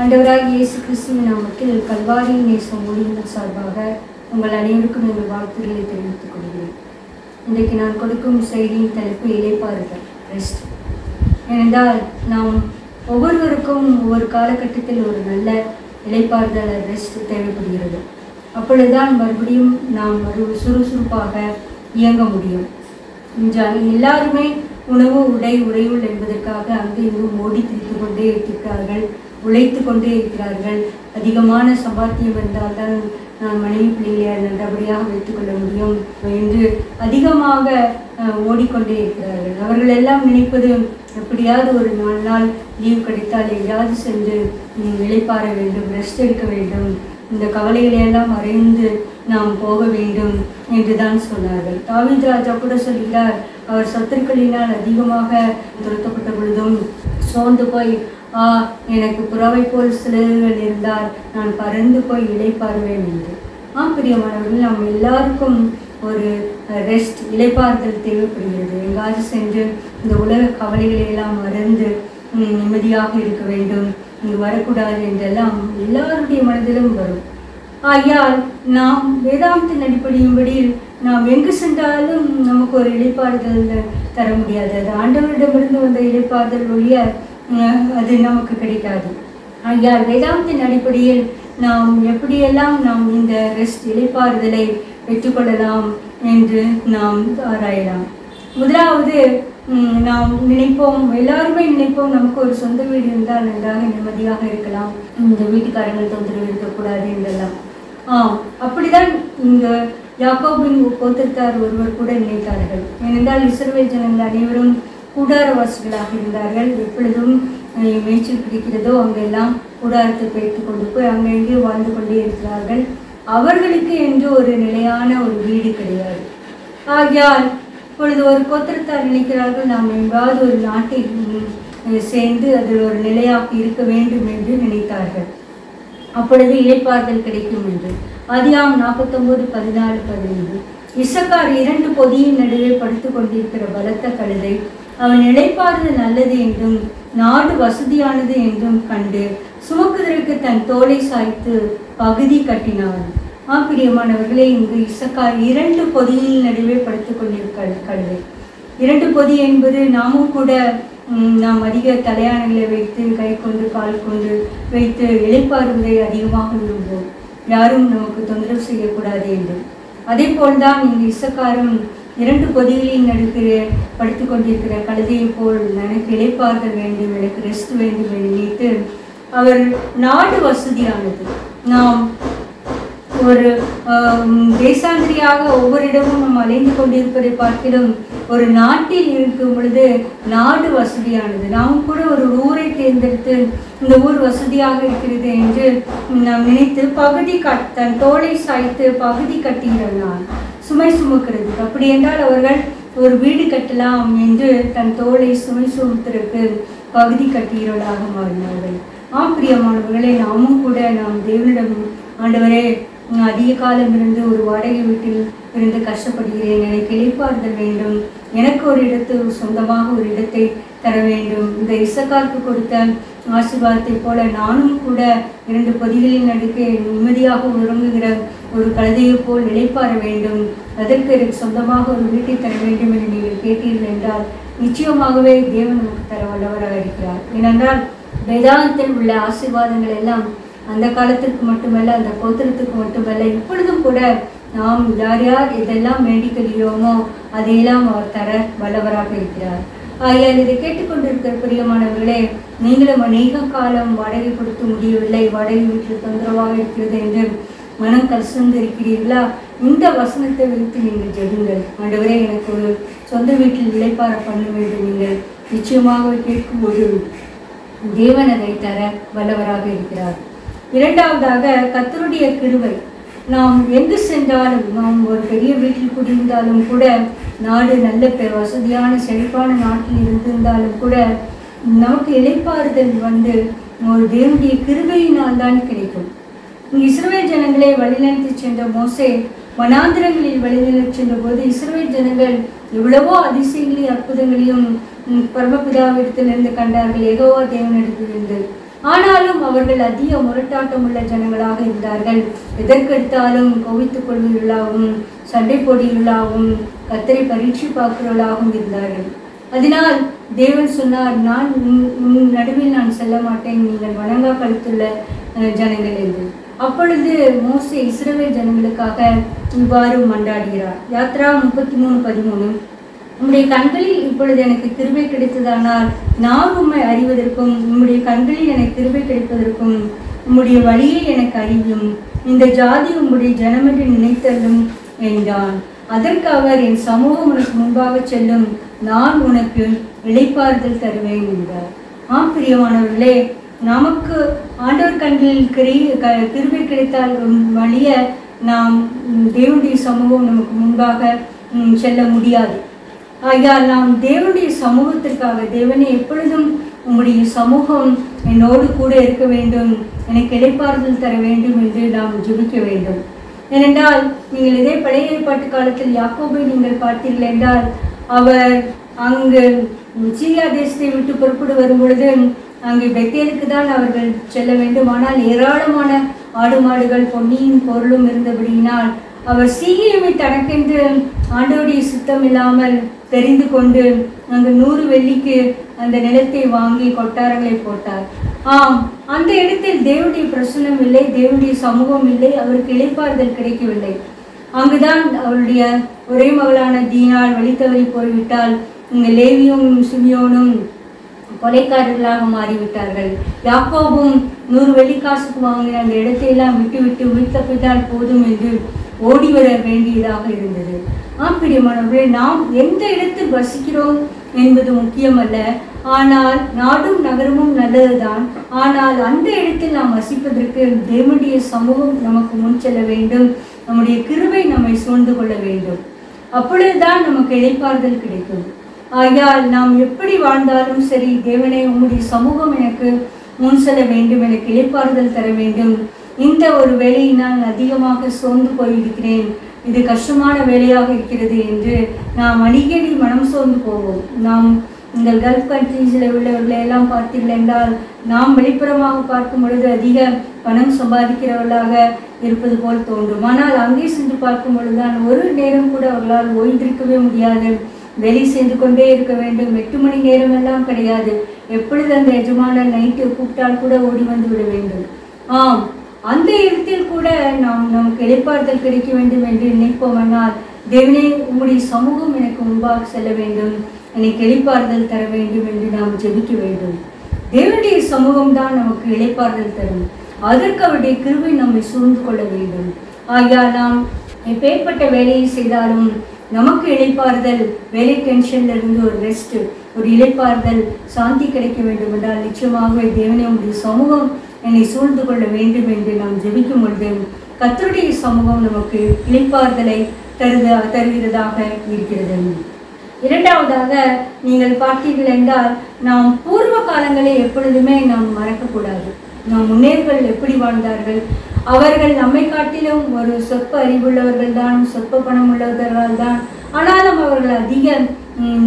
ஆண்டவராகிய இயேசு கிறிஸ்துவின் நாமத்தில் கல்வாரி நேசம் ஊழியங்கள் சார்பாக உங்கள் அனைவருக்கும் எங்கள் வாழ்த்துக்களை தெரிவித்துக் கொள்கிறேன். இன்றைக்கு நான் கொடுக்கும் செய்தியின் தலைப்பு இளைப்பாறுதல், ரெஸ்ட். ஏனென்றால் நாம் ஒவ்வொருவருக்கும் ஒவ்வொரு காலகட்டத்தில் ஒரு நல்ல இளைப்பாறுதல், ரெஸ்ட் தேவைப்படுகிறது. அப்பொழுதுதான் மறுபடியும் நாம் சுறுசுறுப்பாக இயங்க முடியும். எல்லாருமே உணவு, உடை, உறையுள் என்பதற்காக அங்கு இங்கும் ஓடி திரித்து கொண்டே இருக்கிறார்கள், உழைத்து கொண்டே இருக்கிறார்கள். அதிகமான சம்பாத்தியம் என்றால்தான் நான் மனைவி பிள்ளைகளை நல்லபடியாக வைத்துக்கொள்ள முடியும் என்று அதிகமாக ஓடிக்கொண்டே இருக்கிறார்கள். அவர்கள் எல்லாம் நினைப்பது எப்படியாவது ஒரு 4 நாள் லீவ் கிடைத்தால் எங்கேயாவது சென்று இளைப்பாற வேண்டும், ரெஸ்ட் எடுக்க வேண்டும், இந்த கவலைகளையெல்லாம் மறைந்து நாம் போக வேண்டும் என்றுதான் சொன்னார்கள். தாவீது ராஜா கூட சொல்கிறார், அவர் சத்துருக்களினால் அதிகமாக துரத்தப்பட்ட பொழுதும் சோர்ந்து போய் எனக்கு புறவை போல் சிலர்கள் இருந்தால் நான் பறந்து போய் இளைப்பாறுவேன் என்று. பிரியமானவர்கள், நாம் எல்லாருக்கும் ஒரு ரெஸ்ட், இளைப்பாறுதல் தேவைப்படுகிறது. எங்காவது சென்று இந்த உலக கவலைகளை எல்லாம் மறந்து நிம்மதியாக இருக்க வேண்டும், இங்கு வரக்கூடாது என்றெல்லாம் எல்லாருடைய மனதிலும் வரும். ஆகையால் நாம் வேதாந்தத்தின் அடிப்படையின்படி நாம் எங்கு சென்றாலும் நமக்கு ஒரு இளைப்பாறுதல் தர முடியாது. அது ஆண்டவரிடமிருந்து வந்த இளைப்பாறுதல் ஒழிய அது நமக்கு கிடைக்காது. ஆகையால் வேதாந்தத்தின் அடிப்படையில் நாம் எப்படியெல்லாம் நாம் இந்த ரெஸ்ட், இளைப்பாறுதலை பெற்றுக்கொள்ளலாம் என்று நாம் ஆராயலாம். முதலாவது, நாம் நினைப்போம், எல்லாருமே நினைப்போம், நமக்கு ஒரு சொந்த வீடு இருந்தால் நன்றாக நிம்மதியாக இருக்கலாம், இந்த வீட்டுக்காரங்கள் தொந்தரவு இருக்கக்கூடாது என்றெல்லாம். அப்படிதான் இங்கு யாக்கோபின் கோத்திரத்தார் ஒருவர் கூட நினைத்தார்கள். ஏனென்றால் இஸ்ரவேல் ஜனங்கள் அனைவரும் கூடாரவாசிகளாக இருந்தார்கள். எப்பொழுதும் மேய்ச்சல் பிடிக்கிறதோ அங்கெல்லாம் கூடாரத்தை பெய்து கொண்டு போய் அங்கெங்கே வாழ்ந்து கொண்டே இருக்கிறார்கள். அவர்களுக்கு என்று ஒரு நிலையான ஒரு வீடு கிடையாது. ஆகையால் இப்பொழுது ஒரு கோத்திரத்தார் நினைக்கிறார்கள், நாம் எங்காவது ஒரு நாட்டில் சேர்ந்து அதில் ஒரு நிலையாக இருக்க வேண்டும் என்று நினைத்தார்கள். அப்பொழுது இளைப்பாறுதல் கிடைக்கும் என்று. ஆதியாகமம் 49:14-15. இசக்கார் 2 பொதியின் நடுவே படுத்து கொண்டிருக்கிற பலத்த கழுதை அவன் இளைப்பாறுதல் நல்லது என்றும் நாடு வசதியானது என்றும் கண்டு சுமக்குதற்கு தன் தோலை சாய்த்து பகுதி கட்டினான். பிரியமானவர்களே, இங்கு இசக்கார் 2 பொதியின் நடுவே படுத்து கொண்டிருக்கிற கழுதை. 2 பொதி என்பது நாமும் கூட நாம் அதிக தலையாணைகளை வைத்து கை கொண்டு கால் கொண்டு வைத்து இளைப்பாறுவதை அதிகமாக விரும்புவோம், யாரும் நமக்கு தொந்தரவு செய்யக்கூடாது என்று. அதே போல்தான் இங்கு இசக்காரும் 2 பொதிகளின் நடுக்கிற படுத்து கொண்டிருக்கிற கழுதையை போல் எனக்கு இளைப்பாறுதல் வேண்டும், எனக்கு ரெஸ்ட் வேண்டும் என்று நினைத்து அவர் நாடு வசதியானது, நாம் ஒரு தேசாந்திரியாக ஒவ்வொரு இடமும் நாம் அலைந்து கொண்டிருப்பதை பார்க்கிலும் ஒரு நாட்டில் இருக்கும் பொழுது நாடு வசதியானது, நாம் கூட ஒரு ஊரை தேர்ந்தெடுத்து இந்த ஊர் வசதியாக இருக்கிறது என்று நாம் நினைத்து தன் தோலை சாய்த்து பகுதி கட்டுகிறான், சுமை சுமக்கிறது. அப்படி என்றால் அவர்கள் ஒரு வீடு கட்டலாம் என்று தன் தோலை சுமை சுமத்திற்கு பகுதி கட்டுகிறவர்களாக மாறினார்கள். பிரியமானவர்களே, நாமும் கூட நாம் தேவனிடம், ஆண்டவரே, அதிக காலம் இருந்து ஒரு வாடகை வீட்டில் இருந்து கஷ்டப்படுகிறேன், எனக்கு இளைப்பாறுதல் வேண்டும், எனக்கு ஒரு சொந்தமாக ஒரு இடத்தை தர வேண்டும். இந்த இசக்காருக்கு கொடுத்த ஆசீர்வாதத்தை போல நானும் கூட 2 பொதிகளின் நடுக்கே நிம்மதியாக உறங்குகிற ஒரு கழுதையை போல் இளைப்பாற வேண்டும், அதற்கு எனக்கு சொந்தமாக ஒரு வீட்டை தர வேண்டும் என்று நீங்கள் கேட்டீர்கள் என்றால் நிச்சயமாகவே தேவன் நமக்கு தர வல்லவராக இருக்கிறார். ஏனென்றால் வேதாந்தத்தில் உள்ள ஆசீர்வாதங்கள் எல்லாம் அந்த காலத்திற்கு மட்டுமல்ல, அந்த கோத்திரத்துக்கு மட்டுமல்ல, இப்பொழுதும் கூட நாம் யார் யார் இதெல்லாம் வேண்டிக்கொள்கிறோமோ அதையெல்லாம் அவர் தர வல்லவராக இருக்கிறார். ஆகையால் இதை கேட்டுக்கொண்டிருக்கிற பிரியமானவர்களே, நீங்களும் அநேக காலம் வாடகை கொடுத்து முடியவில்லை, வாடகை வீட்டில் தொந்தரவாக இருக்கிறது என்று மனம் கசந்து இருக்கிறீர்களா? இந்த வசனத்தை வைத்து நீங்கள் ஜெபிங்கள். ஆண்டவரே, எனக்கு ஒரு சொந்த வீட்டில் இளைப்பாற பண்ண வேண்டும். நீங்கள் நிச்சயமாக கேட்கும்போது தேவன் அதை தர வல்லவராக இருக்கிறார். இரண்டாவதாக, கர்த்தருடைய கிருபை. நாம் எங்கு சென்றாலும், நாம் ஒரு பெரிய வீட்டில் குடியிருந்தாலும் கூட, நாடு நல்ல வசதியான செழிப்பான நாட்டில் இருந்திருந்தாலும் கூட நமக்கு இளைப்பாறுதல் ஒரு தேவனுடைய கிருபையினால் தான் கிடைக்கும். இங்கு இஸ்ரவேல் ஜனங்களை வழிநடத்தி சென்ற மோசே வனாந்திரங்களில் வழிநடத்தி சென்ற போது இஸ்ரவேல் ஜனங்கள் எவ்வளவோ அதிசயங்களையும் அற்புதங்களையும் பரமபிதாவிடத்திலிருந்து கண்டார்கள், யெகோவா தேவனிடத்திலிருந்து. ஆனாலும் அவர்கள் அதிக முரட்டாட்டம் உள்ள ஜனங்களாக இருந்தார்கள். எதற்கெடுத்தாலும் கோவித்துக் கொள்வீர்களாகவும் சண்டை போடுவீர்களாகவும் கர்த்தரை பரீட்சை பார்க்கிறவர்களாகவும் இருந்தார்கள். அதனால் தேவன் சொன்னார், நான் உன் நடுவில் நான் செல்ல மாட்டேன், நீங்கள் வணங்கா கழுத்துள்ள ஜனங்கள் என்று. அப்பொழுது மோசே இஸ்ரவேல் ஜனங்களுக்காக இவ்வாறு மன்றாடுகிறார். யாத்ரா 33:13. உம்முடைய கண்களில் இப்பொழுது எனக்கு கிருபை கிடைத்ததானால் நான் உம்மை அறிவதற்கும் உம்முடைய கண்களில் எனக்கு கிருபை கிடைப்பதற்கும் உம்முடைய வழியை எனக்கு அறியும். இந்த ஜாதி உம்முடைய ஜனமென்று நினைத்தல்லும் என்றான். அதற்கு அவர், என் சமூகம் உனக்கு முன்பாக செல்லும், நான் உனக்கு இளைப்பாறுதல் தருவேன் என்றார். பிரியமானவர்களே, நமக்கு ஆண்டவர் கண்களில் கிருபை கிடைத்தால் வழிய நாம் தேவனுடைய சமூகம் நமக்கு முன்பாக செல்ல முடியாது. ஆகையால் நாம் தேவனுடைய சமூகத்திற்காக, தேவனை எப்பொழுதும் உம்முடைய சமூகம் என்னோடு கூட இருக்க வேண்டும், எனக்கு இளைப்பாறுதல் தர வேண்டும் என்று நாம் ஜெபிக்க வேண்டும். ஏனென்றால் நீங்கள் இதே பழைய ஏற்பாட்டு காலத்தில் யாக்கோபை நீங்கள் பார்த்தீர்கள் என்றால், அவர் அங்கு சீரியா தேசத்தை விட்டு புறப்பட்டு வரும் பொழுது அங்கு பெத்தேலுக்கு தான் அவர்கள் செல்ல வேண்டும். ஆனால் ஏராளமான ஆடு மாடுகள் பொன்னியின் பொருளும் இருந்தபடியினால் அவர் சீக்கிரமே தனக்கென்று ஆண்டவருடைய சுத்தம் இல்லாமல் தெரிந்து கொண்டு அங்கு 100 வெள்ளிக்கு அந்த நிலத்தை வாங்கி கொட்டாரங்களை போட்டார். அந்த இடத்தில் தேவனுடைய பிரசன்னம் இல்லை, தேவனுடைய சமூகம் இல்லை, அவருக்கு இளைப்பாறுதல் கிடைக்கவில்லை. அங்குதான் அவருடைய ஒரே மகளான தீனாள் வழித்தவறி போய்விட்டால் இங்கு லேவியும் சிமியோனும் கொலைக்காரர்களாக மாறிவிட்டார்கள். யாக்கோபும் 100 வெள்ளிக்காசுக்கு வாங்கின அந்த இடத்தையெல்லாம் விட்டுவிட்டு உயிர்த்தப்பித்தால் போதும் என்று ஓடி வர வேண்டியதாக இருந்தது. பிரியமானவர்களே, நாம் எந்த இடத்தில் வசிக்கிறோம் என்பது முக்கியமல்ல. ஆனால் நாடும் நகரமும் நல்லதுதான். ஆனால் அந்த இடத்தில் நாம் வசிப்பதற்கு தேவனுடைய சமூகம் நமக்கு முன் செல்ல வேண்டும், நம்முடைய கிருபை நம்மை சூழ்ந்து கொள்ள வேண்டும். அப்பொழுதுதான் நமக்கு இளைப்பாறுதல் கிடைக்கும். ஆகையால் நாம் எப்படி வாழ்ந்தாலும் சரி, தேவனே உம்முடைய சமூகம் எனக்கு முன் செல்ல வேண்டும், எனக்கு இளைப்பாறுதல் தர வேண்டும். இந்த ஒரு வேலையினால் அதிகமாக சோர்ந்து போயிருக்கிறேன், இது கஷ்டமான வேலையாக இருக்கிறது என்று நாம் அடிக்கடி மனம் சோர்ந்து போவோம். நாம் இந்த கல்ஃப் கண்ட்ரீஸில் உள்ளவர்களை எல்லாம் பார்த்தீர்கள் என்றால், நாம் வெளிப்புறமாக பார்க்கும் பொழுது அதிக பணம் சம்பாதிக்கிறவர்களாக இருப்பது போல் தோன்றும். ஆனால் அங்கே சென்று பார்க்கும் பொழுதுதான் ஒரு நேரம் கூட அவர்களால் ஓய்ந்திருக்கவே முடியாது, வேலை செய்து கொண்டே இருக்க வேண்டும். 8 மணி நேரம் எல்லாம் கிடையாது. எப்பொழுது அந்த எஜமான நைட்டு கூப்பிட்டால் கூட ஓடி வந்து விட வேண்டும். அந்த இடத்தில் கூட நமக்கு இளைப்பாறுதல் கிடைக்க வேண்டும் என்று நினைப்போமானால், தேவனே உம்முடைய சமூகம் எனக்கு முன்பாக செல்ல வேண்டும், எனக்கு இளைப்பாறுதல் தர வேண்டும் என்று நாம் ஜெபிக்க வேண்டும். தேவனுடைய சமூகம் தான் நமக்கு இளைப்பாறுதல் தரும். அதற்கு அவருடைய கிருபை நம்மை சூழ்ந்து கொள்ள வேண்டும். ஆகையால் நாம் எப்பேற்பட்ட வேலையை செய்தாலும் நமக்கு இளைப்பாறுதல், வேலை டென்ஷன்ல இருந்து ஒரு ரெஸ்ட், ஒரு இளைப்பாறுதல், சாந்தி கிடைக்க வேண்டும் என்றால் நிச்சயமாகவே தேவனே உம்முடைய சமூகம் என்னை சூழ்ந்து கொள்ள வேண்டும் என்று நாம் ஜெபிக்கும் பொழுது கர்த்தருடைய சமூகம் நமக்கு இளைப்பாறுதலை தருகிறதாக இருக்கிறது. இரண்டாவதாக நீங்கள் பார்த்தீர்கள் என்றால், நாம் பூர்வ காலங்களை எப்பொழுதுமே நாம் மறக்கக்கூடாது. நம் முன்னேற்கள் எப்படி வாழ்ந்தார்கள், அவர்கள் நம்மை காட்டிலும் ஒரு சொற்ப அறிவுள்ளவர்கள் தான், சொற்ப பணம் உள்ளவர்கள் தான். ஆனாலும் அவர்கள் அதிக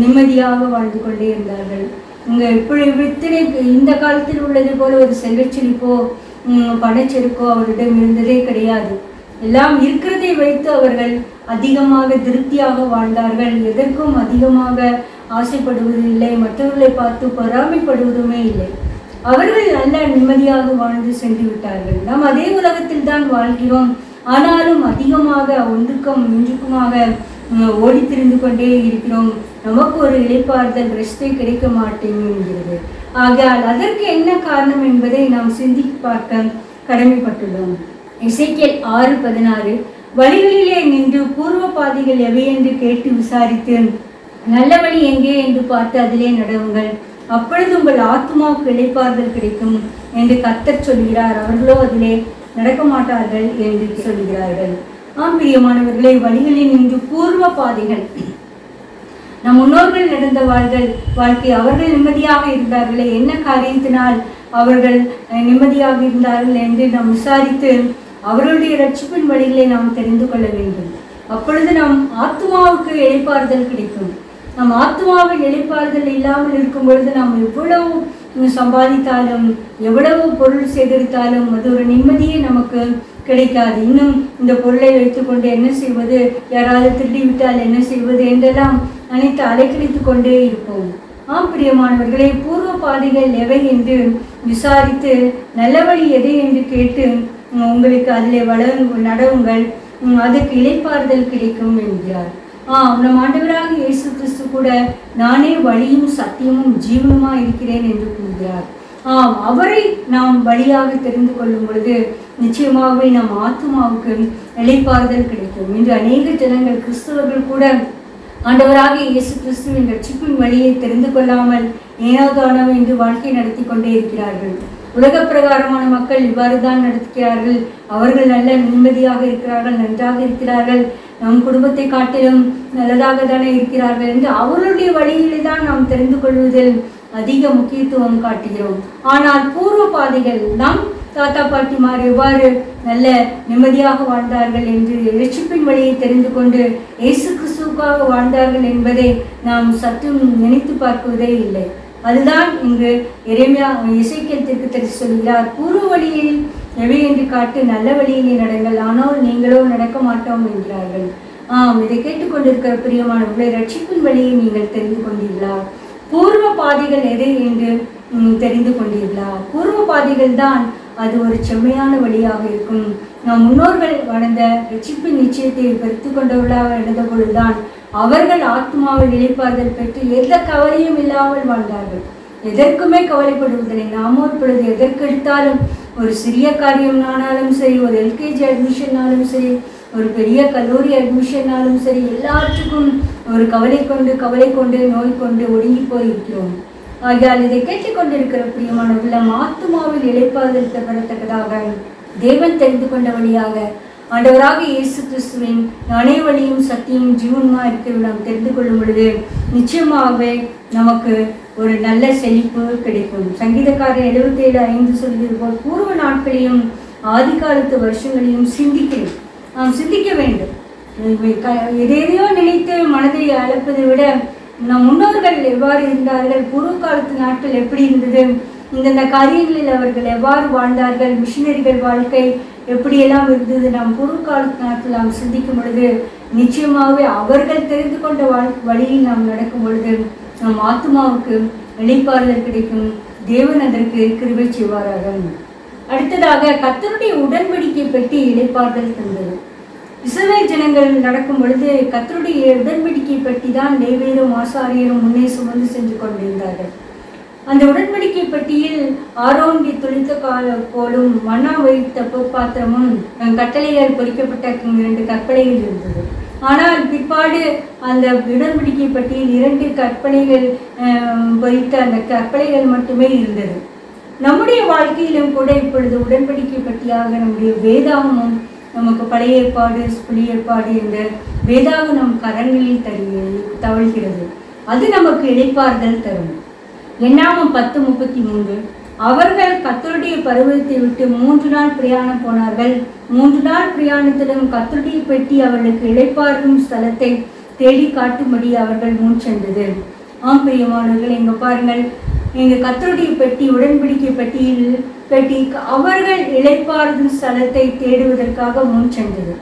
நிம்மதியாக வாழ்ந்து கொண்டே இருந்தார்கள். இங்கே இப்படி இந்த காலத்தில் உள்ளது போல ஒரு செல்வச்செழிப்போ பணச்செருக்கோ அவரிடம் இருந்ததே கிடையாது. எல்லாம் இருக்கிறதை வைத்து அவர்கள் அதிகமாக திருப்தியாக வாழ்ந்தார்கள். எதற்கும் அதிகமாக ஆசைப்படுவதில்லை, மற்றவர்களை பார்த்து பொறாமைப்படுவதுமே இல்லை. அவர்கள் நல்ல நிம்மதியாக வாழ்ந்து சென்று விட்டார்கள். நாம் அதே உலகத்தில் தான் வாழ்கிறோம். ஆனாலும் அதிகமாக ஒன்றுக்கும் இன்றுக்குமாக ஓடி திரிந்து கொண்டே இருக்கிறோம். நமக்கு ஒரு இளைப்பாறுதல், ரெஸ்டே கிடைக்க மாட்டேங்கிறது. ஆகையால் அதற்கு என்ன காரணம் என்பதை நாம் சிந்தித்து பார்க்க கடமைப்பட்டுள்ளோம். எசேக்கியேல் 6:16 வழிகளிலே நின்று பூர்வ பாதைகள் எவை என்று கேட்டு விசாரித்து நல்ல வழி எங்கே என்று பார்த்து அதிலே நடவுங்கள், அப்பொழுது உங்கள் ஆத்மாவுக்கு இளைப்பாறுதல் கிடைக்கும் என்று கர்த்தர் சொல்கிறார், அவர்களோ அதிலே நடக்க மாட்டார்கள் என்று சொல்கிறார்கள். பிரியமானவர்களே, வழிகளில் நின்று பூர்வ பாதைகள், நம் முன்னோர்கள் நடந்த வாழ்க்கை, அவர்கள் நிம்மதியாக இருந்தார்களே, என்ன காரியத்தினால் அவர்கள் நிம்மதியாக இருந்தார்கள் என்று நாம் விசாரித்து அவர்களுடைய ரட்சிப்பின் வழிகளை நாம் தெரிந்து கொள்ள வேண்டும். அப்பொழுது நம் ஆத்மாவுக்கு இளைப்பாறுதல் கிடைக்கும். நம் ஆத்மாவில் இளைப்பாறுதல் இல்லாமல் இருக்கும் பொழுது நாம் எவ்வளவு சம்பாதித்தாலும் எவ்வளவு பொருள் சேகரித்தாலும் அது ஒரு நிம்மதியே நமக்கு கிடைக்காது. இன்னும் இந்த பொருளை வைத்துக்கொண்டு என்ன செய்வது, யாராவது திருடிவிட்டால் என்ன செய்வது என்றெல்லாம் நினைத்து அலைக்கழித்து கொண்டே இருப்போம். பிரியமானவர்களே, பூர்வ பாதைகள் எவை என்று விசாரித்து நல்ல வழி எதை என்று கேட்டு உங்களுக்கு அதில் நடவுங்கள், அதுக்கு இளைப்பாறுதல் கிடைக்கும் என்கிறார். நம் ஆண்டவராக இயேசு கிறிஸ்து கூட நானே வழியும் சத்தியமும் ஜீவனுமா இருக்கிறேன் என்று கூறுகிறார். அவரை நாம் வழியாக தெரிந்து கொள்ளும் பொழுது நிச்சயமாகவே நம் ஆத்மாவுக்கு இளைப்பாறுதல் கிடைக்கும். இன்று அநேக ஜனங்கள் கிறிஸ்தவர்கள் கூட ஆண்டவராக இயேசு கிறிஸ்துவின் ரட்சிப்பின் வழியை தெரிந்து கொள்ளாமல் ஏனோதானோ என்று வாழ்க்கை நடத்தி கொண்டே இருக்கிறார்கள். உலக பிரகாரமான மக்கள் இவ்வாறு தான் நடத்துகிறார்கள். அவர்கள் நல்ல நிம்மதியாக இருக்கிறார்கள், நன்றாக இருக்கிறார்கள், நம் குடும்பத்தை காட்டிலும் நல்லதாக தானே இருக்கிறார்கள் என்று அவர்களுடைய வழியிலே தான் நாம் தெரிந்து கொள்வதில் அதிக முக்கியத்துவம் காட்டுகிறோம். ஆனால் பூர்வ பாதைகள் நம் தாத்தா பாட்டிமார் எவ்வாறு நல்ல நிம்மதியாக வாழ்ந்தார்கள் என்று ரட்சிப்பின் வழியை தெரிந்து கொண்டு இயேசு கிறிஸ்துவுக்காக வாழ்ந்தார்கள் என்பதை நாம் சற்றும் நினைத்து பார்க்குவதே இல்லை. அதுதான் இங்கு எசேக்கியேல் தீர்க்கதரிசி சொல்கிறார், பூர்வ வழியில் எவை என்று காட்டு, நல்ல வழியிலே நடங்கள், ஆனால் நீங்களோ நடக்க மாட்டோம் என்கிறார்கள். இதை கேட்டுக்கொண்டிருக்கிற பிரியமானவர்களை, ரட்சிப்பின் வழியை நீங்கள் தெரிந்து கொண்டீர்களா? பூர்வ பாதைகள் எதை என்று தெரிந்து கொண்டீர்களா? பூர்வ பாதைகள் தான் அது ஒரு செம்மையான வழியாக இருக்கும். நம் முன்னோர்கள் வாழ்ந்த ரட்சிப்பின் நிச்சயத்தை பெருத்து கொண்டவர்களாக நடந்த பொழுதுதான் அவர்கள் ஆத்மாவில் இளைப்பாறுதல் பெற்று எந்த கவலையும் இல்லாமல் வாழ்ந்தார்கள். எதற்குமே கவலைப்படுவதில்லை. நாமோ இப்பொழுது எதற்கெடுத்தாலும் ஒரு சிறிய காரியம்னாலும் சரி, ஒரு எல்கேஜி அட்மிஷன்னாலும் சரி, ஒரு பெரிய கல்லூரி அட்மிஷன்னாலும் சரி, எல்லாத்துக்கும் ஒரு கவலை கொண்டு நோய் கொண்டு ஒடுங்கி போயிருக்கிறோம். ஆகையால் இதை கேட்டுக்கொண்டிருக்கிற பிரியமானவர்கள், நம் ஆத்மாவில் இளைப்பாறுதல் பெறத்தக்கதாக தேவன் தெரிந்து கொண்ட வழியாக ஆண்டவராக இயேசு கிறிஸ்துவின் நானே வழியும் சத்தியமும் ஜீவனுமா இருக்கிறது நாம் தெரிந்து கொள்ளும் பொழுது நிச்சயமாகவே நமக்கு ஒரு நல்ல செழிப்பு கிடைக்கும். சங்கீதக்காரர் 77:5 சொல்கிறது போல், பூர்வ நாட்களையும் ஆதி காலத்து வருஷங்களையும் நாம் சிந்திக்க வேண்டும். எதையோ நினைத்து மனதை அழைப்பதை விட நம் முன்னோர்கள் எவ்வாறு இருந்தார்கள், பூர்வ காலத்து நாட்கள் எப்படி இருந்தது, இந்தந்த காரியங்களில் அவர்கள் எவ்வாறு வாழ்ந்தார்கள், மிஷினரிகள் வாழ்க்கை எப்படியெல்லாம் இருந்தது, நம் பூர்வ காலத்து நாட்கள் நாம் சிந்திக்கும் பொழுது நிச்சயமாகவே அவர்கள் தெரிந்து கொண்ட வழியில் நாம் நடக்கும் பொழுது நம் ஆத்மாவுக்கு இளைப்பாறுதல் கிடைக்கும். தேவன் அதற்கு கிருபை செய்வாராக. அடுத்ததாக கர்த்தருடைய உடன்படிக்கை பெட்டி இளைப்பாறுதல் தந்தது. இஸ்ரவேல் ஜனங்கள் நடக்கும் பொழுது கர்த்தருடைய உடன்படிக்கை பெட்டி தான் லேவியரும் ஆசாரியரும் முன்னே சுமந்து சென்று கொண்டிருந்தார்கள். அந்த உடன்படிக்கை பெட்டியில் ஆரோனுடைய துளித்த கோலும் மன்னா வைத்த பொற்பாத்திரமும் கட்டளையால் பொறிக்கப்பட்ட 2 கற்பனைகள் இருந்தது. ஆனால் பிற்பாடு அந்த உடன்படிக்கை பெட்டியில் 2 கற்பனைகள் பொறித்த அந்த கற்பனைகள் மட்டுமே இருந்தது. நம்முடைய வாழ்க்கையிலும் கூட இப்பொழுது உடன்படிக்கை பெட்டியாக நம்முடைய வேதாகமும் நமக்கு பழைய ஏற்பாடு புதிய ஏற்பாடு என்ற வேதாகம் கரங்களில் தவழ்கிறது. அது நமக்கு இளைப்பாறுதல் தரும். என்னாகும் 10:33 அவர்கள் கர்த்தருடைய பர்வதத்தை விட்டு 3 நாள் பிரயாணம் போனார்கள். 3 நாள் பிரயாணத்திலும் கர்த்தருடைய பெட்டி அவர்களுக்கு இளைப்பாறும் ஸ்தலத்தை தேடி காட்டும்படி அவர்கள் முன் சென்றது. பிரியமானவர்கள், எங்க பாருங்கள், எங்க கர்த்தருடைய பெட்டி உடன்படிக்கை பெட்டி அவர்கள் இளைப்பாறும் ஸ்தலத்தை தேடுவதற்காக முன் சென்றது.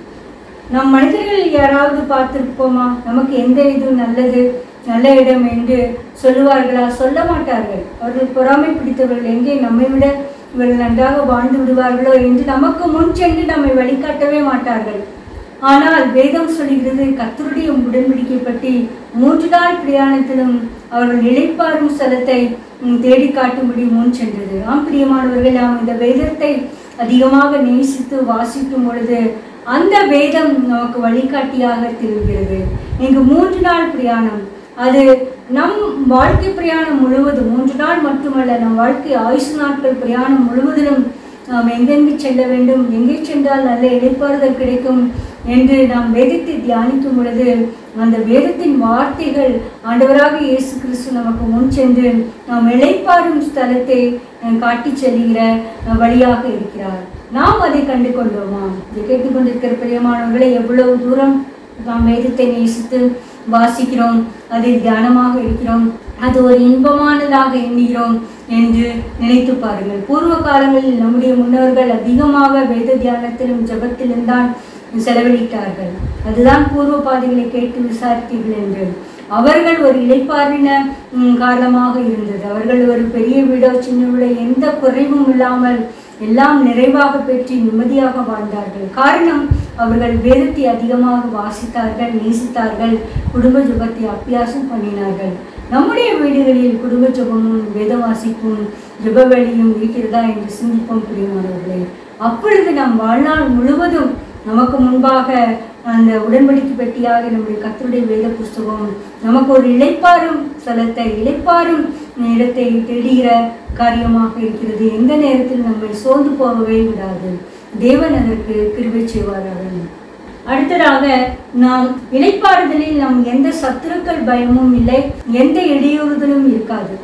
நம் மனிதர்கள் யாராவது பார்த்திருப்போமா? நமக்கு எந்த இது நல்ல இடம் என்று சொல்லுவார்களா? சொல்ல மாட்டார்கள். அவர்கள் பொறாமை பிடித்தவர்கள். எங்கே நம்மை விட இவர்கள் நன்றாக வாழ்ந்து விடுவார்களோ என்று நமக்கு முன் சென்று நம்மை வழிகாட்டவே மாட்டார்கள். ஆனால் வேதம் சொல்கிறது, கர்த்தருடைய உடன்படிக்கை பற்றி 3 நாள் பிரயாணத்திலும் அவர்கள் இளைப்பாறும் ஸ்தலத்தை தேடி காட்டும்படி முன் சென்றது. பிரியமானவர்கள், நாம் இந்த வேதத்தை அதிகமாக நேசித்து வாசிக்கும் பொழுது அந்த வேதம் நமக்கு வழிகாட்டியாக திகழ்கிறது. இங்கு 3 நாள் பிரயாணம், அது நம் வாழ்க்கை பிரயாணம் முழுவதும் 3 நாள் மட்டுமல்ல, நம் வாழ்க்கை ஆயுசு நாட்கள் பிரயாணம் முழுவதிலும் நாம் எங்கெங்கு செல்ல வேண்டும், எங்கே சென்றால் நல்ல இளைப்பாறுதல் கிடைக்கும் என்று நாம் வேதத்தை தியானிக்கும் பொழுது அந்த வேதத்தின் வார்த்தைகள் ஆண்டவராக இயேசு கிறிஸ்து நமக்கு முன் சென்று நாம் இளைப்பாறும் ஸ்தலத்தை காட்டி செல்கிற வழியாக இருக்கிறார். நாம் அதை கண்டு கொண்டோமா? இதை கேட்டுக்கொண்டிருக்கிற பிரியமானவர்களை, எவ்வளவு தூரம் நாம் வேதத்தை நேசித்து வாசிக்கிறோம், அதில் தியானமாக இருக்கிறோம். அது ஒரு இன்பமானதாக எண்ணுகிறோம் என்று நினைத்து பாருங்கள். பூர்வ காலங்களில் நம்முடைய முன்னோர்கள் அதிகமாக வேத தியானத்திலும் ஜபத்திலும் தான் செலவழித்தார்கள். அதுதான் பூர்வ பாதைகளை கேட்டு விசாரித்தீர்கள் என்று. அவர்கள் ஒரு இளைப்பாறின காரணமாக இருந்தது. அவர்கள் ஒரு பெரிய வீடோ சின்ன வீடோ எந்த குறைவும் இல்லாமல் எல்லாம் நிறைவாக பெற்று நிம்மதியாக வாழ்ந்தார்கள். காரணம், அவர்கள் வேதத்தை அதிகமாக வாசித்தார்கள், நேசித்தார்கள், குடும்ப ஜபத்தை அபியாசம் பண்ணினார்கள். நம்முடைய வீடுகளில் குடும்ப ஜபமும் வேத வாசிப்பும் ஜபவெளியும் இருக்கிறதா என்று சிந்திப்போம் பிரியமானவர்களே. அப்பொழுது நாம் வாழ்நாள் முழுவதும் நமக்கு முன்பாக அந்த உடன்படிக்கை பெட்டியாக நம்முடைய கர்த்தருடைய வேத புஸ்தகம் நமக்கு ஒரு இளைப்பாறும் ஸ்தலத்தை, இளைப்பாறும் இடத்தை தேடுகிற காரியமாக இருக்கிறது. எந்த நேரத்தில் நம்மை சோர்ந்து போகவே விடாது. தேவன் அதற்கு கிருபை செய்வாராக. அடுத்ததாக, நாம் இளைப்பாறுதலில் நாம் எந்த சத்துருக்கள் பயமும் இல்லை, எந்த இடையூறுதலும் இருக்காது.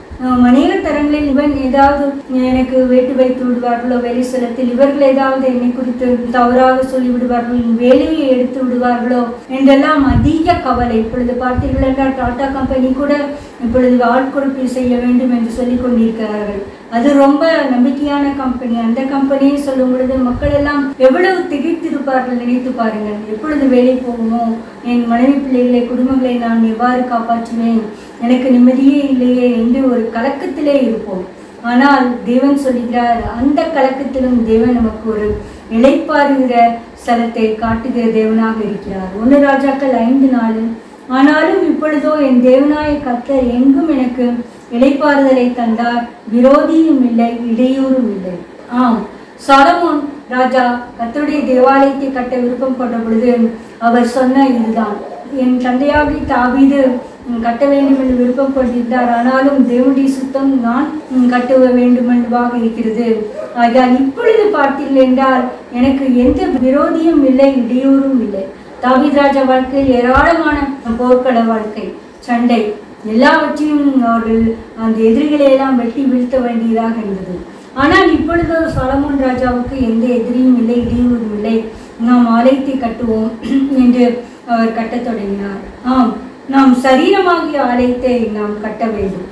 அநேக தரங்களில் இவன் ஏதாவது எனக்கு வேட்டு வைத்து விடுவார்களோ, வேலை ஸ்தலத்தில் இவர்கள் ஏதாவது என்னை குறித்து தவறாக சொல்லி விடுவார்களோ, வேலையை எடுத்து விடுவார்களோ என்றெல்லாம் அதிக கவலை. இப்பொழுது பார்த்தீர்கள் என்றால் டாடா கம்பெனி கூட இப்பொழுது ஆட்கொடுப்பு செய்ய வேண்டும் என்று சொல்லி கொண்டிருக்கிறார்கள். அது ரொம்ப நம்பிக்கையான கம்பெனி. அந்த கம்பெனியை சொல்லும் பொழுது மக்கள் எல்லாம் எவ்வளவு திகைத்திருப்பார்கள் நினைத்து பாருங்கள். எப்பொழுது வேலை போகுமோ, என் மனைவி பிள்ளைகளை குடும்பங்களை நான் எவ்வாறு காப்பாற்றுவேன், எனக்கு நிம்மதியே இல்லையே என்று ஒரு கலக்கத்திலே இருப்போம். ஆனால் தேவன் சொல்லுகிறார், அந்த கலக்கத்திலும் தேவன் நமக்கு ஒரு இளைப்பாறுகிற ஸ்தலத்தை காட்டுகிற தேவனாக இருக்கிறார். 1 ராஜாக்கள் 5:4. ஆனாலும் இப்பொழுதோ என் தேவனாய கர்த்தர் எங்கும் எனக்கு இளைப்பாறுதலை தந்தார், விரோதியும் இல்லை, இடையூறும் இல்லை. ஆம், சாலமோன் ராஜா கர்த்தருடைய தேவாலயத்தை கட்ட விருப்பம் கொண்ட பொழுது அவர் சொன்ன இதுதான், என் தந்தையாகி தாவீது கட்ட வேண்டும் என்று விருப்பம் கொண்டிருந்தார், ஆனாலும் தேவனுடைய சுத்தம் நான் கட்ட வேண்டுமென்றாக இருக்கிறது. ஆகையால் இப்பொழுது பார்த்தீர்கள் என்றால் எனக்கு எந்த விரோதியும் இல்லை, இடையூறும் இல்லை. தாவீது ராஜா வாழ்க்கையில் ஏராளமான போர்க்கள வாழ்க்கை, சண்டை, எல்லாவற்றையும் அவர்கள் அந்த எதிரிகளை எல்லாம் வெட்டி வீழ்த்த வேண்டியதாக இருந்தது. ஆனால் இப்பொழுது சாலமோன் ராஜாவுக்கு எந்த எதிரியும் இல்லை, இடையூறும் இல்லை. நாம் ஆலயத்தை கட்டுவோம் என்று அவர் கட்டத் தொடங்கினார். ஆம், நாம் சரீரமாகிய ஆலயத்தை நாம் கட்ட வேண்டும்.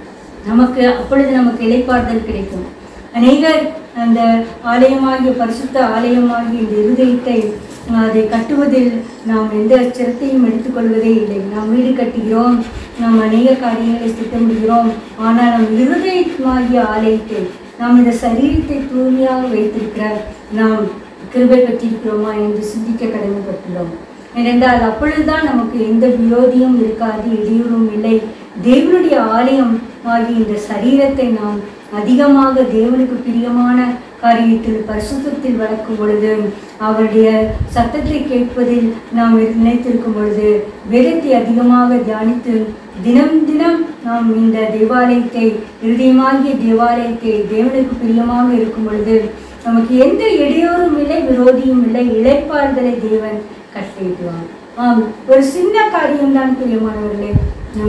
அப்பொழுது நமக்கு இளைப்பாறுதல் கிடைக்கும். அநேகர் அந்த ஆலயமாகிய பரிசுத்த ஆலயமாகிய இந்த இருதயத்தை அதை கட்டுவதில் நாம் எந்த சிரத்தையும் எடுத்துக்கொள்வதே இல்லை. நாம் வீடு கட்டுகிறோம், நாம் அநேக காரியங்களை திட்டமிடுகிறோம். ஆனால் நம் இருதயமாகிய ஆலயத்தை, நாம் இந்த சரீரத்தை தூய்மையாக வைத்திருக்கிற நாம் கிருபை பெற்றிருக்கிறோமா என்று சிந்திக்க கடமைப்பட்டுள்ளோம். ஏனென்றால் அப்பொழுதுதான் நமக்கு எந்த விரோதியும் இருக்காது, இடையூறும் இல்லை. தேவனுடைய ஆலயம் ஆகிய இந்த சரீரத்தை நாம் அதிகமாக தேவனுக்கு பிரியமான காரியத்தில் பரிசுத்தத்தில் வளர்க்கும் பொழுது, அவருடைய சத்தத்தை கேட்பதில் நாம் நினைத்திருக்கும் பொழுது, வேதத்தை அதிகமாக தியானித்து தினம் தினம் நாம் இந்த தேவாலயத்தை, இருதயமாகிய தேவாலயத்தை தேவனுக்கு பிரியமாக இருக்கும் பொழுது நமக்கு எந்த இடையூறும் இல்லை, விரோதியும் இல்லை. இளைப்பாறுதலை தேவன் கட்டளையிடுவார். ஆம், ஒரு சின்ன காரியம்தான் பிரியமானவர்களே.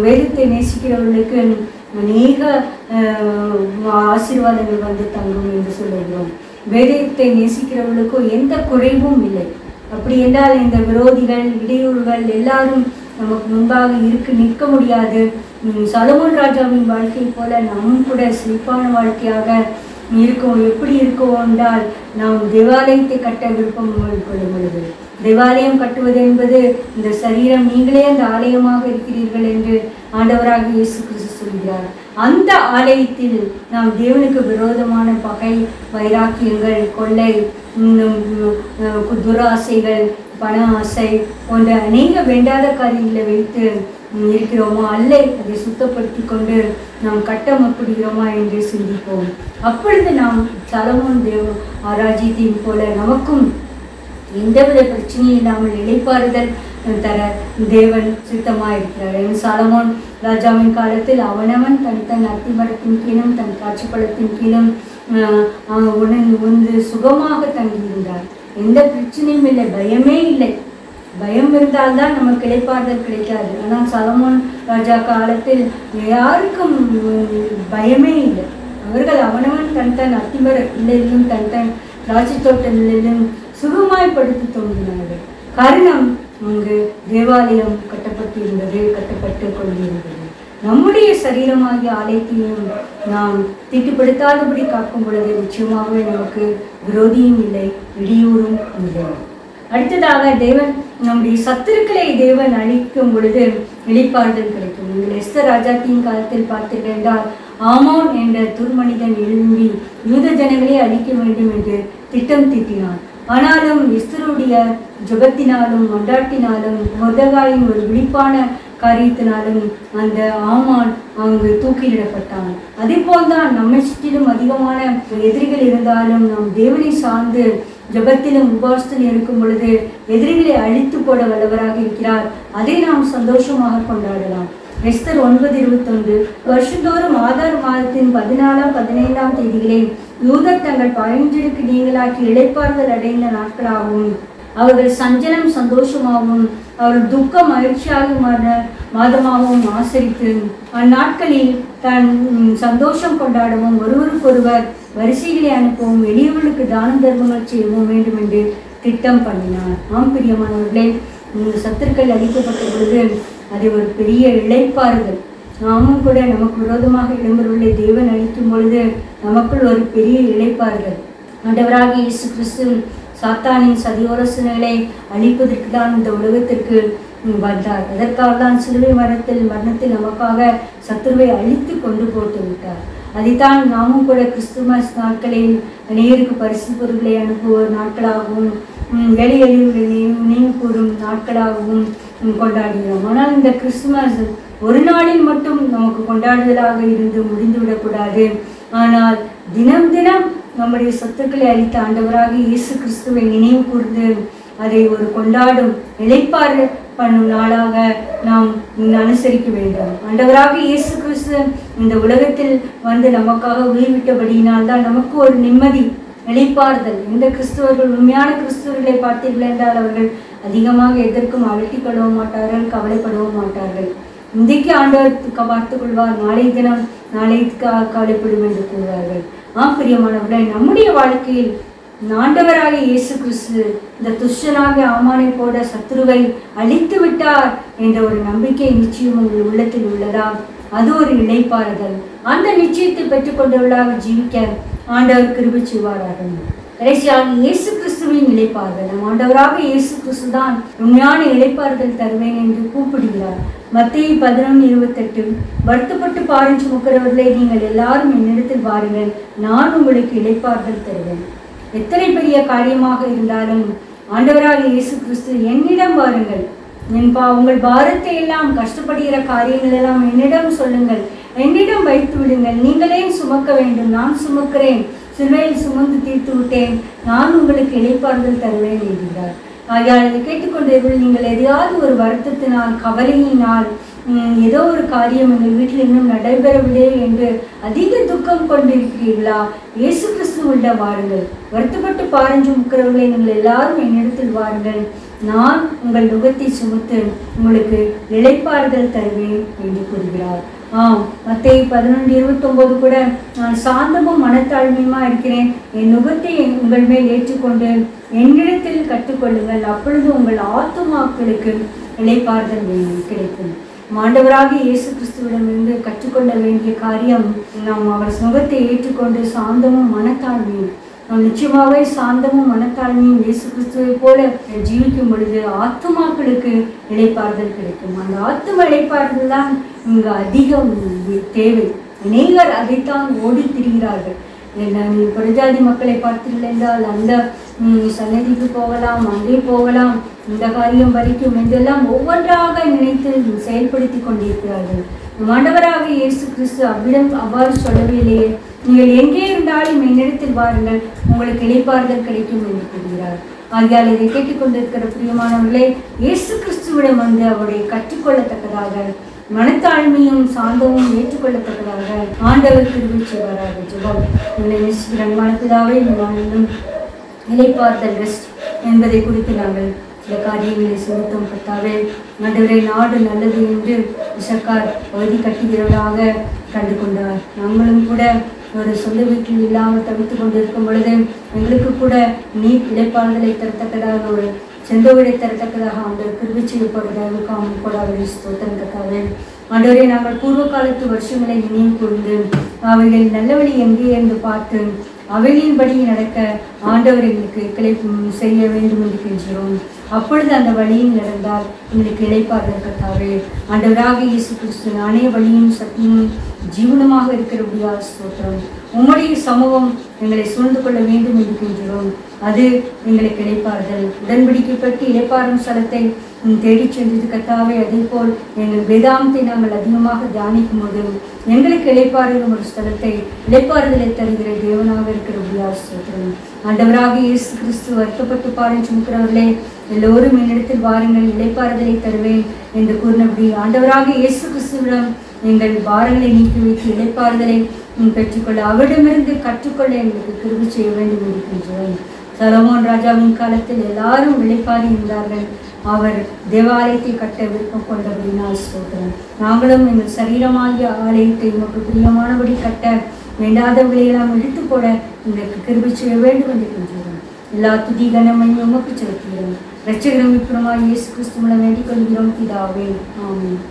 வேதத்தை நேசிக்கிறவர்களுக்கு அநேக ஆசீர்வாதங்கள் வந்து தங்கும் என்று சொல்லுகிறோம். வேதத்தை நேசிக்கிறவர்களுக்கோ எந்த குறைவும் இல்லை. அப்படி என்றால் இந்த விரோதிகள், இடையூறுகள் எல்லாரும் நமக்கு முன்பாக நிற்க முடியாது. சாலமோன் ராஜாவின் வாழ்க்கை போல நாமும் கூட செழிப்பான வாழ்க்கையாக இருக்கோம். எப்படி இருக்கோம் என்றால், நாம் தேவாலயத்தை கட்ட விருப்பம் கொள்ளும் பொழுது, தேவாலயம் கட்டுவது என்பது இந்த சரீரம், நீங்களே அந்த ஆலயமாக இருக்கிறீர்கள் என்று ஆண்டவராக இயேசு கிறிஸ்து சொல்கிறார். அந்த ஆலயத்தில் நாம் தேவனுக்கு விரோதமான பகை, வைராக்கியங்கள், கொள்ளை, துராசைகள், பண ஆசை போன்ற அநேக வேண்டாத காரியங்களை வைத்து இருக்கிறோமா, அல்ல அதை சுத்தப்படுத்தி கொண்டு நாம் கட்டமைப்படுகிறோமா என்று சிந்திப்போம். அப்பொழுது நாம் சாலமோன் ராஜ்யத்தின் போல நமக்கும் எந்தவித பிரச்சனையும் இல்லாமல் இளைப்பாறுதல் தர தேவன் சித்தமாயிருக்கிறார். சாலமோன் ராஜாவின் காலத்தில் அவனவன் தன் அத்திமரத்தின் கீழும் தன் காட்சி பழத்தின் கீழும் உணர்ந்து சுகமாக தங்கியிருந்தார். எந்த பிரச்சனையும் இல்லை, பயமே இல்லை. பயம் இருந்தால்தான் நமக்கு இளைப்பாறுதல் கிடைக்காது. ஆனால் சாலமோன் ராஜா காலத்தில் யாருக்கும் பயமே இல்லை. அவர்கள் அவனவன் தன் அத்திமர இல்லையிலும் தன் திராட்சை தோட்டங்களிலும் சுகமாய்ப்படுத்தி தோன்றினார்கள். காரணம், அங்கு தேவாலயம் கட்டப்பட்டு கொண்டிருந்தது. நம்முடைய சரீரமாகிய ஆலயத்தையும் நாம் தீட்டுப்படுத்தாதபடி காக்கும் பொழுது நிச்சயமாகவே நமக்கு விரோதியும் இல்லை, இடியூரும் இல்லை. அடுத்ததாக தேவன் நம்முடைய சத்துருக்களை தேவன் அழிக்கும் பொழுது இளைப்பாறுதல் கிடைக்கும். நீங்கள் எஸ்தர் ராஜாத்தியின் காலத்தில் பார்த்தீர்கள் என்றால் ஆமோன் என்ற துர்மனிதன் எழும்பி யூத ஜனங்களை அழிக்க வேண்டும் என்று திட்டம் தீட்டினான். ஆனாலும் எஸ்தருடைய ஜெபத்தினாலும் மன்றாட்டினாலும் மொர்தெகாயின் ஒரு விழிப்பான காரியத்தினாலும் அந்த ஆமான் அங்கு தூக்கிலிடப்பட்டான். அதே போல்தான் நம்மை சுற்றிலும் அதிகமான எதிரிகள் இருந்தாலும் நாம் தேவனை சார்ந்து ஜெபத்திலும் உபவாசத்திலும் இருக்கும் பொழுது எதிரிகளை அழித்து போட வல்லவராக இருக்கிறார். அதை நாம் சந்தோஷமாக கொண்டாடலாம். எஸ்தர் 9:21 வருஷந்தோறும் ஆதார் மாதத்தின் 14, 15 தேதிகளே யூதர் தங்கள் பழஞ்சலுக்கு நீங்களாக்கி இளைப்பாறுதல் அடைந்த நாட்களாகவும் அவர்கள் சஞ்சலம் சந்தோஷமாகவும் அவர்கள் துக்கம் மகிழ்ச்சியாகுமான மாதமாகவும் ஆசரித்து அந்நாட்களில் தன் சந்தோஷம் கொண்டாடவும் ஒருவருக்கொருவர் வரிசைகளை அனுப்பவும் எளியவர்களுக்கு தான தர்மங்கள் செய்யவும் வேண்டும் என்று திட்டம் பண்ணினார். ஆம் பிரியமானவர்களே, சத்துருக்கள் அளிக்கப்பட்ட பொழுது அது ஒரு பெரிய இளைப்பாறுதல். நாமும் கூட நமக்கு விரோதமாக எழும்பவர்களை தேவன் அளிக்கும் பொழுது நமக்குள் ஒரு பெரிய இளைப்பாறுதல். ஆண்டவராக இயேசு கிறிஸ்து சாத்தானின் சதியோரசனைகளை அழிப்பதற்கு தான் இந்த உலகத்திற்கு வந்தார். அதற்காக தான் சிலுவை மரணத்தில் நமக்காக சத்துருவை அழித்து கொண்டு போட்டு விட்டார். அதைத்தான் நாமும் கூட கிறிஸ்துமஸ் நாட்களில் நேருக்கு பரிசு பொருட்களை அனுப்புவோர் நாட்களாகவும் வேலை எளிவுகளை நினைவு கூறும் நாட்களாகவும் கொண்டாடுகிறோம். ஆனால் இந்த கிறிஸ்துமஸ் ஒரு நாளில் மட்டும் நமக்கு கொண்டாடுதலாக இருந்து முடிந்துவிடக்கூடாது. ஆனால் தினம் தினம் நம்முடைய சொத்துக்களை அளித்த ஆண்டவராக இயேசு கிறிஸ்துவை நினைவு கூர்ந்து அதை ஒரு கொண்டாடும் இளைப்பாறு பண்ணும் நாளாக நாம் அனுசரிக்க வேண்டும். ஆண்டவராக இயேசு கிறிஸ்து இந்த உலகத்தில் வந்து நமக்காக உயிர்விட்டபடியினால் தான் நமக்கு ஒரு நிம்மதி, இளைப்பாறுதல். இந்த கிறிஸ்துவர்கள் உண்மையான கிறிஸ்துவர்களை பார்த்தீர்கள் என்றால் அவர்கள் அதிகமாக எதற்கும் அலட்டிக்கொள்ளவும் மாட்டார்கள், கவலைப்படவும் மாட்டார்கள். இன்றைக்கு ஆண்டவர் பார்த்துக் கொள்வார், நாளை தினம் நாளைக்கு கவலைப்படும் என்று கூறுவார்கள். பிரியமானவர்களே, நம்முடைய வாழ்க்கையில் ஆண்டவராக இயேசு கிறிஸ்து இந்த துஷ்டனாக ஆமானை போட சத்துருவை அழித்து விட்டார் என்ற ஒரு நம்பிக்கை நிச்சயம் உங்கள் உள்ளத்தில் உள்ளதா? அது ஒரு இளைப்பாறுதல். அந்த நிச்சயத்தை பெற்றுக்கொண்டவர்களாக ஜீவிக்க ஆண்டவர் கிருபை செய்வாராக. கடைசியாக இயேசு கிறிஸ்துவின் இளைப்பாறுதல். நம் ஆண்டவராக இயேசு கிறிஸ்து தான் உண்மையான இளைப்பாறுதல் தருவேன் என்று கூப்பிடுகிறார். மத்தேயு 11:28 வருத்தப்பட்டு பாரம் சுமக்கிறவர்களே, நீங்கள் எல்லாரும் என்னிடத்தில் வாருங்கள், நான் உங்களுக்கு இளைப்பாறுதல் தருவேன். எத்தனை பெரிய காரியமாக இருந்தாலும் ஆண்டவராக இயேசு கிறிஸ்து என்னிடம் வாருங்கள், உங்கள் பாரத்தை எல்லாம் கஷ்டப்படுகிற காரியங்கள் எல்லாம் என்னிடம் சொல்லுங்கள், என்னிடம் வைத்து விடுங்கள், நீங்களே சுமக்க வேண்டும், நான் சுமக்கிறேன், சிலுவையில் சுமந்து தீர்த்து விட்டேன், நான் உங்களுக்கு இளைப்பாறுதல் தருவேன் என்கிறார். ஆகையால் இதை கேட்டுக்கொண்டீர்கள், நீங்கள் எதையாவது ஒரு வருத்தத்தினால் கவலையினால் ஏதோ ஒரு காரியம் எங்கள் வீட்டில் இன்னும் நடைபெறவில்லை என்று அதிக துக்கம் கொண்டிருக்கிறீர்களா? இயேசு கிறிஸ்துவிடம் வாருங்கள். வருத்தப்பட்டு பாரஞ்சு முக்கிறவர்களை நீங்கள் எல்லாரும் என்னிடத்தில் வாருங்கள், நான் உங்கள் நுகத்தை சுமத்து உங்களுக்கு இளைப்பாறுதல் தருவேன் என்று கூறுகிறார். மத்தேயு 11:29 கூட, நான் சாந்தமும் மனத்தாழ்மையுமா இருக்கிறேன், என் நுகத்தை உங்கள் மேல் ஏற்றுக்கொண்டு என்னிடத்தில் கற்றுக்கொள்ளுங்கள், அப்பொழுது உங்கள் ஆத்துமாக்களுக்கு இளைப்பாறுதல் கிடைக்கும். ஆண்டவராக இயேசு கிறிஸ்துவிடமிருந்து கற்றுக்கொள்ள வேண்டிய காரியம், நாம் அவர் சுகத்தை ஏற்றுக்கொண்டு சாந்தமும் மனத்தாழ்மையும், நாம் நிச்சயமாகவே சாந்தமும் மனத்தாழ்மையும் இயேசு கிறிஸ்துவை போல ஜீவிக்கும் பொழுது ஆத்துமாக்களுக்கு இளைப்பாறுதல் கிடைக்கும். அந்த ஆத்தும இளைப்பாறுதல் தான் இங்கு அதிகம் தேவை. அநேகர் அதைத்தான் ஓடி திரிகிறார்கள். பிரஜாதி மக்களை பார்த்தீர்கள் என்றால் அந்த சன்னதிக்கு போகலாம், அங்கே போகலாம், இந்த காரியம் வரைக்கும் என்றெல்லாம் ஒவ்வொன்றாக நினைத்து செயல்படுத்தி கொண்டிருக்கிறார்கள். ஆண்டவராக இயேசு கிறிஸ்து அவ்வாறு சொல்லவில்லையே, நீங்கள் எங்கே இருந்தாலும் என்னிடத்தில் வாருங்கள், உங்களுக்கு இளைப்பாறுதல் கிடைக்கும் என்று கூறுகிறார். ஆகையால் இதை கேட்டுக்கொண்டிருக்கிற பிரியமானவர்களே, இயேசு கிறிஸ்துவிடம் வந்து அவருடைய கற்றுக்கொள்ளத்தக்கதாக மனத்தாழ்மையும் சாந்தமும் ஏற்றுக்கொள்ளத்தக்கதாக ஆண்டவர் கிருபை செய்வாராக. ஜெபம். அன்பான பிதாவே, இன்னும் இளைப்பாறுதல் ரெஸ்ட் என்பதை குறித்து நாங்கள் சில காரியங்களை செலுத்தும். கர்த்தாவே, ஆண்டவரே, நாடு நல்லது என்று இசக்கார் பகுதி கட்டுகிறவராக கண்டு கொண்டார். நாங்களும் கூட ஒரு சொந்த வீட்டில் இல்லாமல் தவித்து கொண்டு இருக்கும் பொழுது எங்களுக்கு கூட நீர் இளைப்பாறுதலை தரத்தக்கதாக ஒரு செந்தவிடை தரத்தக்கதாக ஆண்டவர் கிருபை செய்யப்படுவதாக கூட அவரை ஸ்தோத்திரம். கர்த்தாவே, ஆண்டவரே, நாங்கள் பூர்வ காலத்து வருஷங்களை நினைவு கூர்ந்து அவைகள் நல்ல வழி எங்கே என்று பார்த்து அவைகளின்படி நடக்க ஆண்டவர் எங்களுக்கு செய்ய வேண்டும் என்று கெஞ்சுகிறோம். அப்பொழுது அந்த வழியில் நடந்தால் எங்களுக்கு இளைப்பாறுதல் கர்த்தாவே. ஆண்டவராக இயேசு கிறிஸ்து நானே வழியும் சத்தியமும் ஜீவனமாக இருக்கிறபடியா ஸ்தோத்திரம். உம்முடைய சமூகம் எங்களை சூழ்ந்து கொள்ள வேண்டும் என்று கெஞ்சுகிறோம். அது எங்களுக்கு இளைப்பாறுதல். உடன்படிக்கப்பட்டு இளைப்பாறும் ஸ்தலத்தை தேடிச் சென்றது கர்த்தாவே. அதே போல் எங்கள் வேதாந்தத்தை நாங்கள் அதிகமாக தியானிக்கும் போது எங்களுக்கு இளைப்பாறுதலும் ஒரு ஸ்தலத்தை இளைப்பாறுதலை தருகிற தேவனாக இருக்கிறபடியா ஸ்தோத்திரம். ஆண்டவராக இயேசு கிறிஸ்து வருத்தப்பட்டு பாடம் சுமக்கிறவர்களே, எல்லோரும் என்னிடத்தில் வாருங்கள், இளைப்பாறுதலை தருவேன் என்று கூறினபடி ஆண்டவராக இயேசு கிறிஸ்துவிடம் எங்கள் பாரங்களை நீக்கி வைத்து இளைப்பாறுதலை பெற்றுக்கொள்ள அவரிடமிருந்து கற்றுக்கொள்ள எங்களுக்கு கிருபை செய்ய வேண்டும் என்று கெஞ்சுகிறோம். சலமோன் ராஜாவின் காலத்தில் எல்லாரும் இளைப்பாறி இருந்தார்கள். அவர் தேவாலயத்தை கட்ட விருப்பம் கொண்டபடினால் ஸ்தோத்திரம். நாங்களும் எங்கள் சரீரமாகிய ஆலயத்தை உமக்கு பிரியமானபடி கட்ட வேண்டாதவர்களையெல்லாம் எடுத்து போட எங்களுக்கு கிருபை செய்ய வேண்டும் என்று கெஞ்சுகிறோம். எல்லா துதி கனமையும் உமக்கு செலுத்துகிறோம். இரட்சகரும் மீட்பருமாகிய இயேசு கிறிஸ்து மூலம் வேண்டிக் கொள்கிறோம் பிதாவே. ஆமென்.